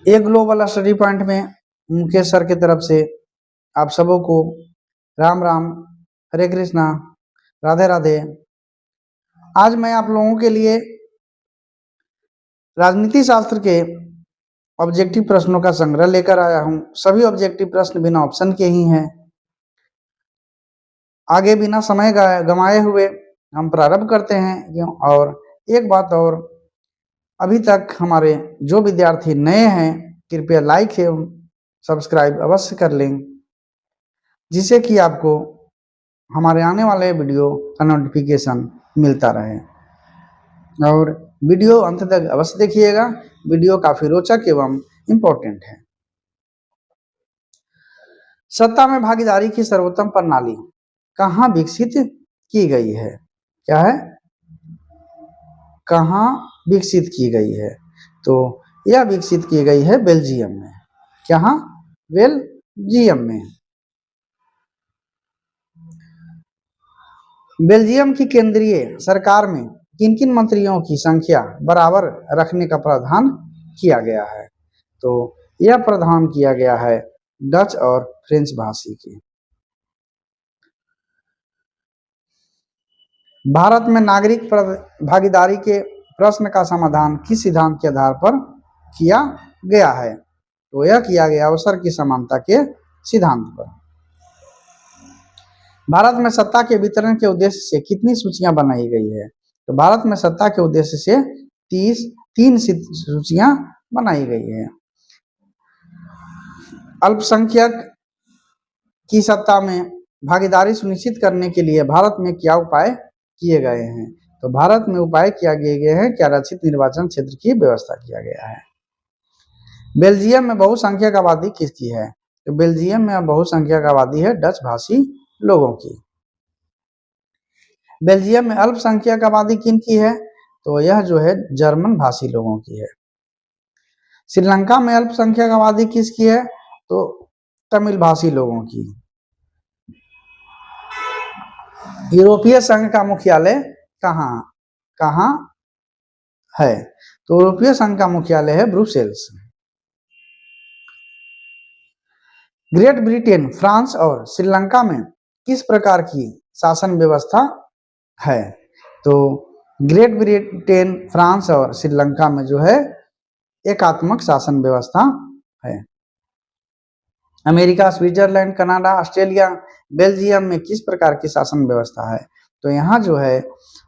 एक global study point में Mukesh sir की तरफ से आप सबों को राम राम, हरे कृष्णा, राधे राधे। आज मैं आप लोगों के लिए राजनीति शास्त्र के ऑब्जेक्टिव प्रश्नों का संग्रह लेकर आया हूं। सभी ऑब्जेक्टिव प्रश्न बिना ऑप्शन के ही हैं। आगे बिना समय गंवाए हुए हम प्रारंभ करते हैं। और एक बात और, अभी तक हमारे जो विद्यार्थी नए हैं कृपया लाइक एवं सब्सक्राइब अवश्य कर लें, जिससे कि आपको हमारे आने वाले वीडियो का नोटिफिकेशन मिलता रहे। और वीडियो अंत तक अवश्य देखिएगा, वीडियो काफी रोचक एवं इम्पोर्टेंट है। सत्ता में भागीदारी की सर्वोत्तम प्रणाली कहाँ विकसित की गई है? क्या है? कहाँ विकसित की गई है? तो यह विकसित की गई है बेल्जियम में। कहाँ? बेल्जियम में। बेल्जियम की केंद्रीय सरकार में किन किन मंत्रियों की संख्या बराबर रखने का प्रावधान किया गया है? तो यह प्रावधान किया गया है डच और फ्रेंच भाषी के। भारत में नागरिक भागीदारी के प्रश्न का समाधान किस सिद्धांत के आधार पर किया गया है? तो यह किया गया अवसर की समानता के सिद्धांत पर। भारत में सत्ता के वितरण के उद्देश्य से कितनी सूचियां बनाई गई है? तो भारत में सत्ता के उद्देश्य से 3 सूचियां बनाई गई है। अल्पसंख्यक की सत्ता में भागीदारी सुनिश्चित करने के लिए भारत में क्या उपाय किए गए हैं? तो भारत में उपाय किया गए हैं कि आरक्षित निर्वाचन क्षेत्र की व्यवस्था किया गया है। बेल्जियम में बहुसंख्यक आबादी किसकी है? तो बेल्जियम में बहुसंख्यक आबादी है डच भाषी लोगों की। बेल्जियम में अल्पसंख्यक आबादी किन की है? तो यह जो है जर्मन भाषी लोगों की है। श्रीलंका में अल्पसंख्यक आबादी किसकी है? तो तमिल भाषी लोगों की। यूरोपीय संघ का मुख्यालय कहाँ है? तो यूरोपीय संघ का मुख्यालय है ब्रुसेल्स। ग्रेट ब्रिटेन, फ्रांस और श्रीलंका में किस प्रकार की शासन व्यवस्था है? तो ग्रेट ब्रिटेन, फ्रांस और श्रीलंका में जो है एकात्मक शासन व्यवस्था है। America, Switzerland, Canada, Australia, Belgium में किस प्रकार की शासन व्यवस्था है? तो यहाँ जो है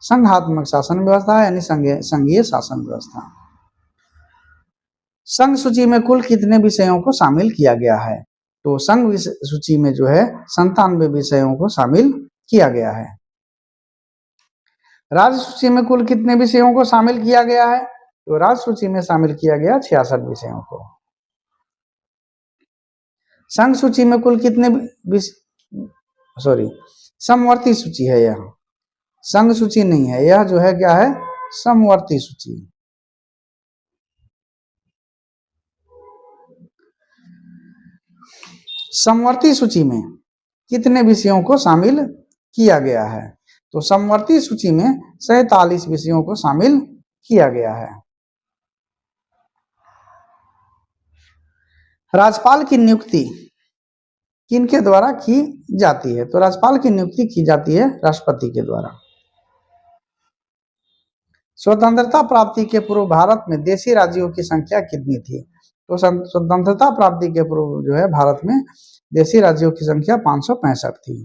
संघात्मक शासन व्यवस्था है, यानी संघीय शासन व्यवस्था। संघ सूची में कुल कितने विषयों को शामिल किया गया है? तो संघ सूची में जो है 97 विषयों को शामिल किया गया है। राज्य सूची में कुल कितने विषयों को शामिल किया गया है? तो राज्य सूची में शामिल किया गया 66 विषयों को। संघ सूची में कुल कितने समवर्ती सूची है यह, संघ सूची नहीं है यह, जो है क्या है? समवर्ती सूची। समवर्ती सूची में कितने विषयों को शामिल किया गया है? तो समवर्ती सूची में 47 विषयों को शामिल किया गया है। राज्यपाल की नियुक्ति किनके द्वारा की जाती है? तो राज्यपाल की नियुक्ति की जाती है राष्ट्रपति के द्वारा। स्वतंत्रता प्राप्ति के पूर्व भारत में देशी राज्यों की संख्या कितनी थी? तो स्वतंत्रता प्राप्ति के पूर्व जो है भारत में देशी राज्यों की संख्या 565 थी।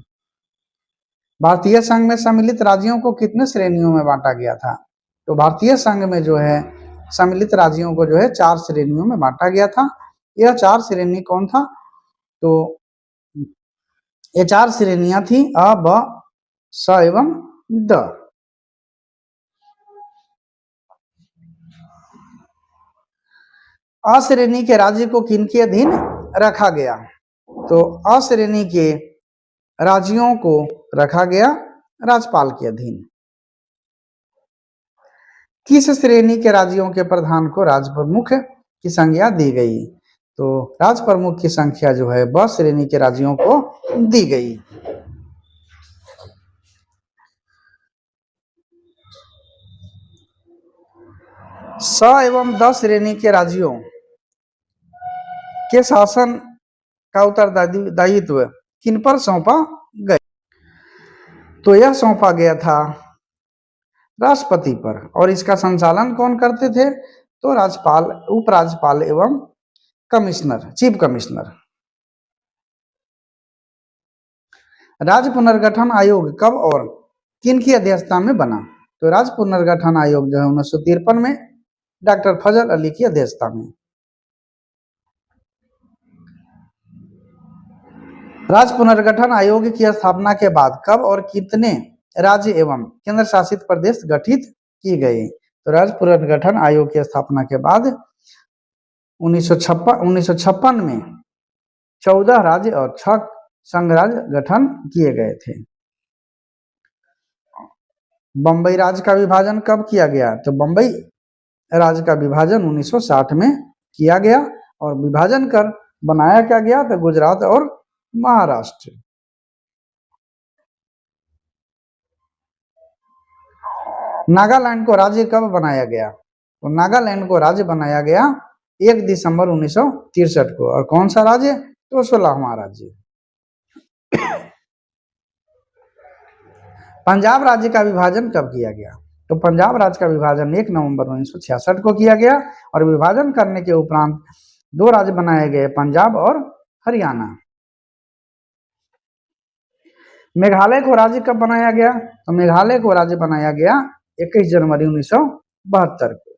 भारतीय संघ में सम्मिलित राज्यों को कितने श्रेणियों में बांटा गया था? तो भारतीय संघ में जो है सम्मिलित राज्यों को जो है 4 श्रेणियों में बांटा गया था। यह 4 श्रेणी कौन था? तो ये 4 श्रेणियां थी अ, ब, स एवं द। अ श्रेणी के राज्य को किनके अधीन रखा गया? तो अ श्रेणी के राज्यों को रखा गया राज्यपाल के अधीन। किस श्रेणी के राज्यों के प्रधान को राज्य प्रमुख की संज्ञा दी गई? तो राज्य प्रमुख की संख्या जो है ब श्रेणी के राज्यों को दी गई। स एवं द श्रेणी के राज्यों के शासन का उत्तरदायित्व किन पर सौंपा गया? तो यह सौंपा गया था राष्ट्रपति पर। और इसका संचालन कौन करते थे? तो राज्यपाल, उपराज्यपाल एवं कमिश्नर, चीफ कमिश्नर। राज्य पुनर्गठन आयोग कब और किन की अध्यक्षता में बना? तो राज्य पुनर्गठन आयोग जो है 1953 में डॉक्टर फजल अली की अध्यक्षता में। राज्य पुनर्गठन आयोग की स्थापना के बाद कब और कितने राज्य एवं केंद्र शासित प्रदेश गठित किए गए? तो राज्य पुनर्गठन आयोग की स्थापना के बाद 1956 में 14 राज्य और 6 संघ राज्य गठन किए गए थे। बंबई राज्य का विभाजन कब किया गया? तो बंबई राज्य का विभाजन 1960 में किया गया और विभाजन कर बनाया क्या गया? तो गुजरात और महाराष्ट्र। नागालैंड को राज्य कब बनाया गया? तो नागालैंड को राज्य बनाया गया 1 दिसंबर 1963 को। और कौन सा राज्य? तो 16वां राज्य। पंजाब राज्य का विभाजन कब किया गया? तो पंजाब राज्य का विभाजन 1 नवंबर 1966 को किया गया और विभाजन करने के उपरांत 2 राज्य बनाए गए, पंजाब और हरियाणा। मेघालय को राज्य कब बनाया गया? तो मेघालय को राज्य बनाया गया 21 जनवरी 1972 को।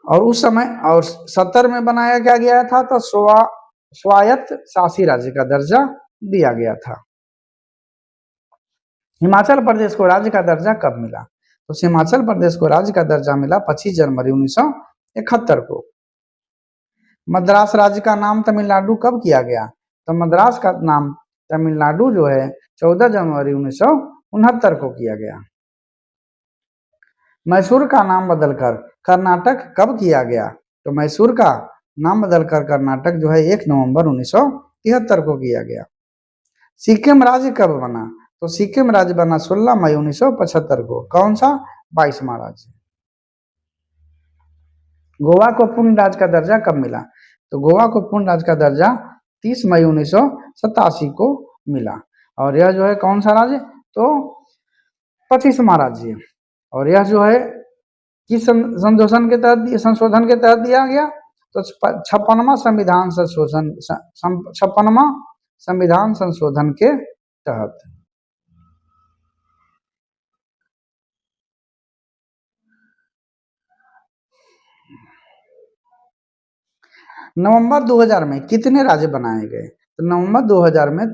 और उस समय और 70 में बनाया क्या गया था? तो स्वायत्त शासी राज्य का दर्जा दिया गया था। हिमाचल प्रदेश को राज्य का दर्जा कब मिला? तो हिमाचल प्रदेश को राज्य का दर्जा मिला 25 जनवरी 1971 को। मद्रास राज्य का नाम तमिलनाडु कब किया गया? तो मद्रास का नाम तमिलनाडु जो है 14 जनवरी 1969 को किया गया। मैसूर का नाम बदलकर कर्नाटक कब किया गया? तो मैसूर का नाम बदलकर कर्नाटक जो है 1 नवंबर 1973 को किया गया। सिक्किम राज्य कब बना? तो सिक्किम राज्य बना 16 मई 1975 को। कौन सा? 22वां राज्य। गोवा को पूर्ण राज्य का दर्जा कब मिला? तो गोवा को पूर्ण राज्य का दर्जा 30 मई 1987 को मिला। और यह जो है कौन सा राज्य? तो 25वां राज्य। और यह जो है किस संशोधन के तहत दिया गया? तो 56वां संविधान संशोधन के तहत। नवंबर 2000 में कितने राज्य बनाए गए? तो नवंबर 2000 में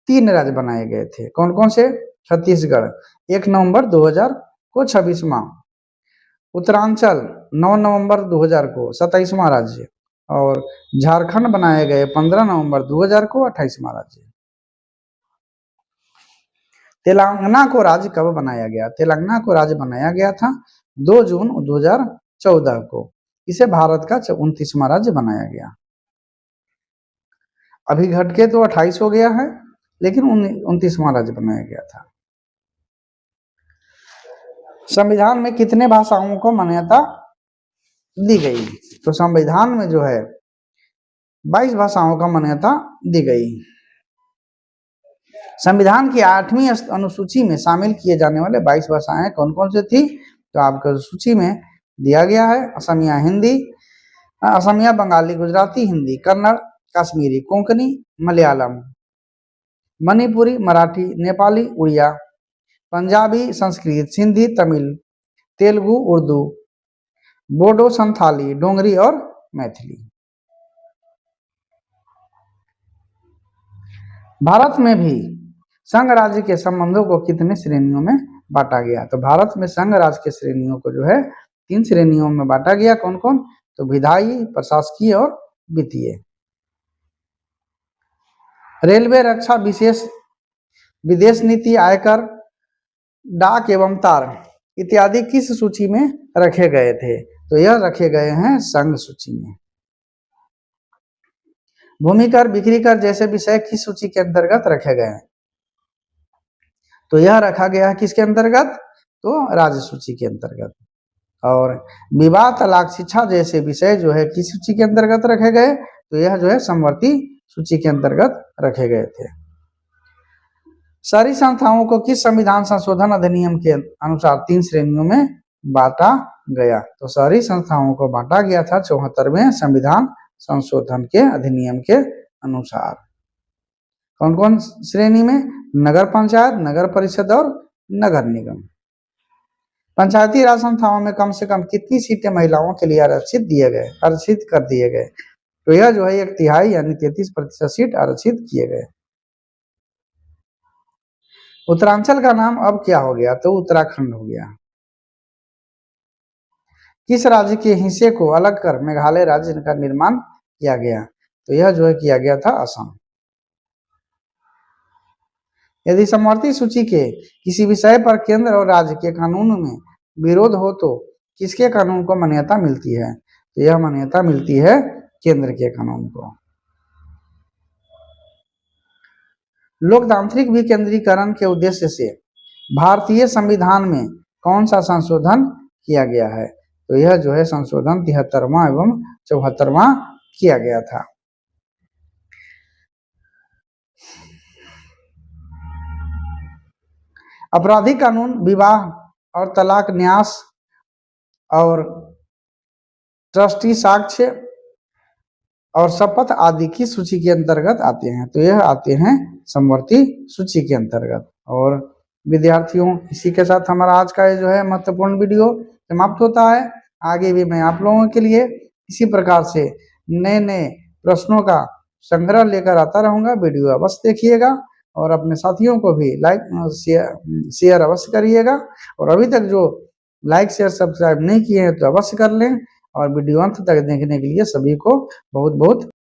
3 राज्य बनाए गए थे। कौन कौन से? छत्तीसगढ़ 1 नवंबर 2000 को 26वां, उत्तरांचल 9 नवंबर 2000 को 27वां राज्य, और झारखंड बनाए गए 15 नवंबर 2000 को 28वां राज्य। तेलंगाना को राज्य कब बनाया गया? तेलंगाना को राज्य बनाया गया था 2 जून 2014 को। इसे भारत का 29वां राज्य बनाया गया। अभी घट के तो 28 हो गया है, लेकिन 29वां राज्य बनाया गया था। संविधान में कितने भाषाओं को मान्यता दी गई? तो संविधान में जो है 22 भाषाओं का मान्यता दी गई। संविधान की 8वीं अनुसूची में शामिल किए जाने वाले 22 भाषाएं कौन कौन से थी? तो आपको सूची में दिया गया है। असमिया हिंदी, असमिया बंगाली गुजराती हिंदी, कन्नड़ कश्मीरी कोंकणी मलयालम, मणिपुरी मराठी नेपाली उड़िया, पंजाबी संस्कृत सिंधी तमिल तेलुगु उर्दू, बोडो संथाली डोंगरी और मैथिली। भारत में भी संघ राज्य के संबंधों को कितने श्रेणियों में बांटा गया? तो भारत में संघ राज्य के श्रेणियों को जो है 3 श्रेणियों में बांटा गया। कौन कौन? तो विधायी, प्रशासकीय और वित्तीय। रेलवे, रक्षा, विशेष विदेश नीति, आयकर, डाक एवं तार इत्यादि किस सूची में रखे गए थे? तो यह रखे गए हैं संघ सूची में। भूमि कर, बिक्री कर जैसे विषय किस सूची के अंतर्गत रखे गए हैं? तो यह रखा गया है किसके अंतर्गत? तो राज्य सूची के अंतर्गत। और विवाह, तलाक, शिक्षा जैसे विषय जो है किस सूची के अंतर्गत रखे गए, तो यह जो है समवर्ती सूची के अंतर्गत रखे गए थे। शहरी संस्थाओं को किस संविधान संशोधन अधिनियम के अनुसार 3 श्रेणियों में बांटा गया, तो शहरी संस्थाओं को बांटा गया था 74वें संविधान संशोधन के अधिनियम के अनुसार। कौन कौन श्रेणी में? नगर पंचायत, नगर परिषद और नगर निगम। पंचायती राज संस्थाओं में कम से कम कितनी सीटें महिलाओं के लिए आरक्षित कर दिए गए, तो यह जो है 1/3 यानी 33% सीट आरक्षित किए गए। उत्तरांचल का नाम अब क्या हो गया, तो उत्तराखंड हो गया। किस राज्य के हिस्से को अलग कर मेघालय राज्य का निर्माण किया गया, तो यह जो है किया गया था असम। यदि समवर्ती सूची के किसी विषय पर केंद्र और राज्य के कानून में विरोध हो तो किसके कानून को मान्यता मिलती है, तो यह मान्यता मिलती है केंद्र के कानून को। लोकतांत्रिक विकेंद्रीकरण के उद्देश्य से भारतीय संविधान में कौन सा संशोधन किया गया है, तो यह जो है संशोधन 73वां एवं 74वां किया गया था। आपराधिक कानून विवाह और तलाक, न्यास और ट्रस्टी साक्ष्य और शपथ आदि की सूची के अंतर्गत आते हैं, तो यह आते हैं समवर्ती सूची के अंतर्गत। और विद्यार्थियों, इसी के साथ हमारा आज का जो है महत्वपूर्ण वीडियो समाप्त होता है। आगे भी मैं आप लोगों के लिए इसी प्रकार से नए नए प्रश्नों का संग्रह लेकर आता रहूंगा। वीडियो अवश्य देखिएगा और अपने साथियों को भी लाइक शेयर अवश्य करिएगा। और अभी तक जो लाइक शेयर सब्सक्राइब नहीं किए हैं तो अवश्य कर लें। और वीडियो अंत तक देखने के लिए सभी को बहुत बहुत